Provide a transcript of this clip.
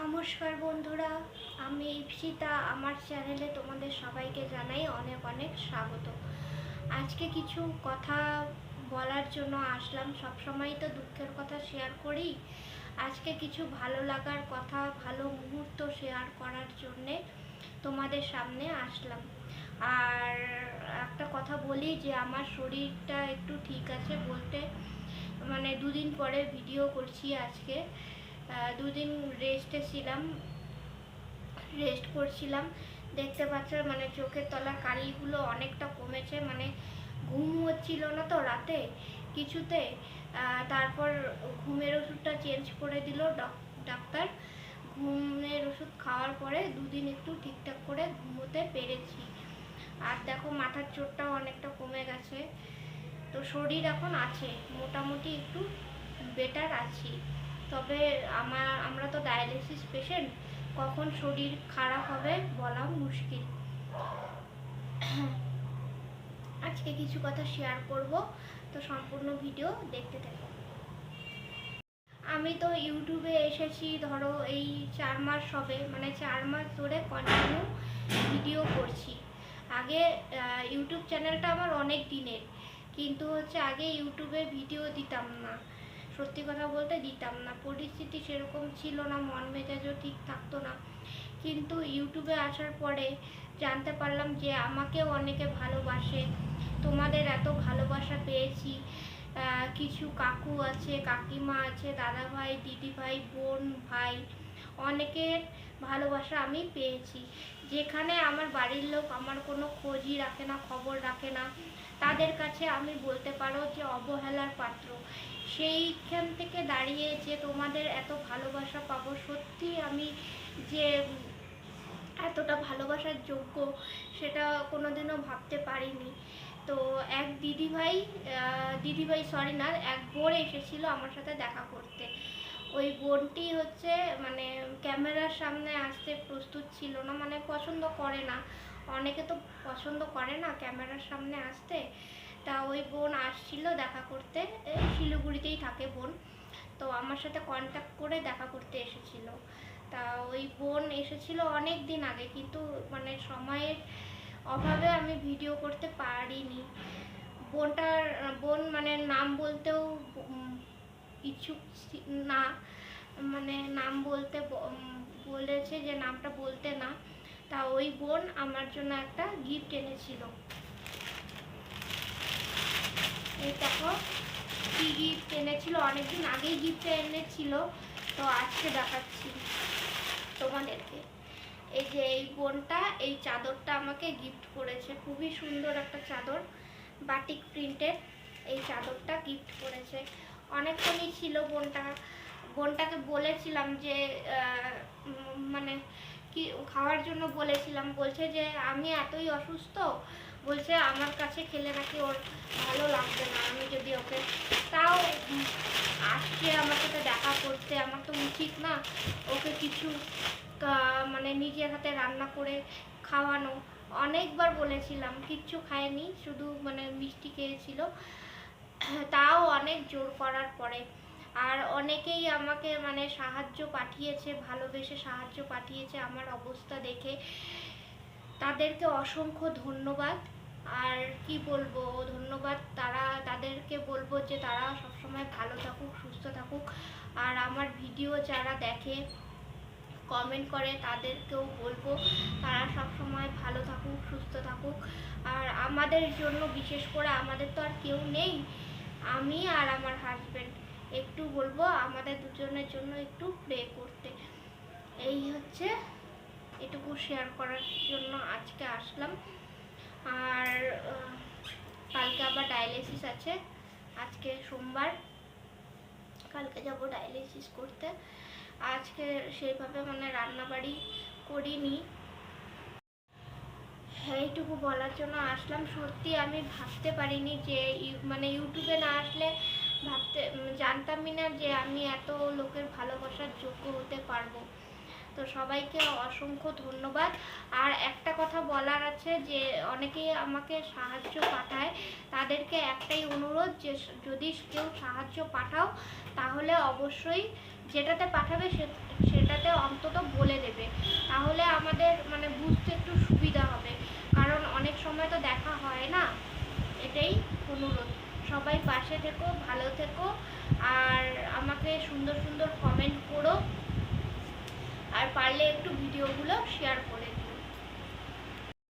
নমস্কার বন্ধুরা, আমি ইপসিতা। আমার চ্যানেলে তোমাদের সবাইকে জানাই অনেক অনেক স্বাগত। আজকে কিছু কথা বলার জন্য আসলাম। সবসময় তো দুঃখের কথা শেয়ার করি, আজকে কিছু ভালো লাগার কথা, ভালো মুহূর্ত শেয়ার করার জন্যে তোমাদের সামনে আসলাম। আর একটা কথা বলি যে আমার শরীরটা একটু ঠিক আছে বলতে, মানে দুদিন পরে ভিডিও করছি আজকে। দুদিন রেস্ট করছিলাম। দেখতে পাচ্ছ মানে চোখের তলার কালিগুলো অনেকটা কমেছে, মানে ঘুম হচ্ছিল না তো রাতে কিছুতে। তারপর ঘুমের ওষুধটা চেঞ্জ করে দিল ডাক্তার। ঘুমের ওষুধ খাওয়ার পরে দুদিন একটু ঠিকঠাক করে ঘুমোতে পেরেছি। আর দেখো মাথার চোটটাও অনেকটা কমে গেছে। তো শরীর এখন আছে মোটামুটি, একটু বেটার আছি। তবে আমরা তো ডায়ালিসিস পেশেন্ট, কখন শরীর খারাপ হবে বলা মুশকিল। আজকে কিছু কথা শেয়ার করব, তো সম্পূর্ণ ভিডিও দেখতে থাকো। আমি তো ইউটিউবে এসেছি ধরো এই 4 মাস হবে, মানে 4 মাস ধরে কন্টিনিউ ভিডিও করছি। আগে ইউটিউব চ্যানেলটা আমার অনেক দিনের, কিন্তু আগে ইউটিউবে ভিডিও দিতাম না। সত্যি কথা বলতে দিতাম না, পরিস্থিতি সেরকম ছিল না, মন মেজাজও ঠিক থাকতো না। কিন্তু ইউটিউবে আসার পরে জানতে পারলাম যে আমাকেও অনেকে ভালোবাসে। তোমাদের এত ভালোবাসা পেয়েছি। কিছু কাকু আছে, কাকিমা আছে, দাদা ভাই, দিদি ভাই, বোন ভাই, অনেকের ভালোবাসা আমি পেয়েছি। যেখানে আমার বাড়ির লোক আমার কোনো খোঁজই রাখে না, খবর রাখে না, তাদের কাছে আমি বলতে পারো যে অবহেলার পাত্র। সেইখান থেকে দাঁড়িয়ে যে তোমাদের এত ভালোবাসা পাবো, সত্যি আমি যে এতটা ভালোবাসার যোগ্য সেটা কোনোদিনও ভাবতে পারিনি। তো এক দিদিভাই সরি না, এক বোন এসেছিল আমার সাথে দেখা করতে। ওই বোনটি মানে ক্যামেরার সামনে আসতে প্রস্তুত ছিল না, মানে পছন্দ করে না, অনেকে তো পছন্দ করে না ক্যামেরার সামনে আসতে। তা ওই বোন আসছিল দেখা করতে, শিলিগুড়িতেই থাকে বোন। তো আমার সাথে কন্ট্যাক্ট করে দেখা করতে এসেছিল। তা ওই বোন এসেছিল অনেক দিন আগে, কিন্তু মানে সময়ের অভাবে আমি ভিডিও করতে পারিনি। বোন মানে নাম বলতেও ইচ্ছুক না, মানে নাম বলতে বলেছে যে নামটা বলতে না। তা ওই বোন আমার জন্য একটা গিফট এনেছিল। এই দেখো কি গিফট এনেছিল, অনেকদিন আগেই গিফট এনেছিল, তো আজকে দেখাচ্ছি তোমাদেরকে। এই যে এই বোনটা এই চাদরটা আমাকে গিফট করেছে, খুবই সুন্দর একটা চাদর, বাটিক প্রিন্টের। এই চাদরটা গিফট করেছে। অনেকক্ষণই ছিল বোনটাকে বলেছিলাম যে মানে কি খাওয়ার জন্য বলেছিলাম, বলছে যে আমি এতই অসুস্থ, বলছে আমার কাছে খেলে নাকি ওর ভালো লাগবে না, আমি যদি ওকে, তাও আসছে আমার সাথে দেখা করতে, আমার তো উচিত না ওকে কিছু মানে নিজের হাতে রান্না করে খাওয়ানো। অনেকবার বলেছিলাম, কিচ্ছু খায়নি, শুধু মানে মিষ্টি খেয়েছিল, তাও অনেক জোর করার পরে। আর অনেকেই আমাকে মানে সাহায্য পাঠিয়েছে, ভালোবেসে সাহায্য পাঠিয়েছে আমার অবস্থা দেখে, তাদেরকে অসংখ্য ধন্যবাদ। আর কি বলবো, ধন্যবাদ তাদেরকে বলবো যে তারা সবসময় ভালো থাকুক, সুস্থ থাকুক। আর আমার ভিডিও যারা দেখে, কমেন্ট করে, তাদেরকেও বলবো তারা সবসময় ভালো থাকুক, সুস্থ থাকুক। আর আমাদের জন্য, বিশেষ করে আমাদের তো আর কেউ নেই, আমি আর আমার হাজব্যান্ড, একটু বলবো আমাদের দুজনের জন্য একটু প্রে করতে। এই এটুকু শেয়ার করার জন্য আজকে আসলাম। আর কালকে আবার ডায়ালিসিস আছে, আজকে সোমবার, কালকে যাব ডায়ালিসিস করতে। আজকে সেইভাবে মানে রান্নাবাড়ি করিনি। এইটুকু বলার জন্য আসলাম। সত্যি আমি ভাবতে পারিনি যে মানে ইউটিউবে না আসলে জানতামই না যে আমি এত লোকের ভালোবাসার যোগ্য হতে পারবো। তো সবাইকে অসংখ্য ধন্যবাদ। আর একটা কথা বলার আছে, যে অনেকেই আমাকে সাহায্য পাঠায়, তাদেরকে একটাই অনুরোধ, যে যদি কেউ সাহায্য পাঠাও তাহলে অবশ্যই যেটাতে পাঠাবে সেটাতে অন্তত এটাই অনুরোধ, সবাই পাশে থেকো, ভালো থেকো, আর আমাকে সুন্দর সুন্দর কমেন্ট করো, আর পারলে একটু ভিডিওগুলো শেয়ার করো।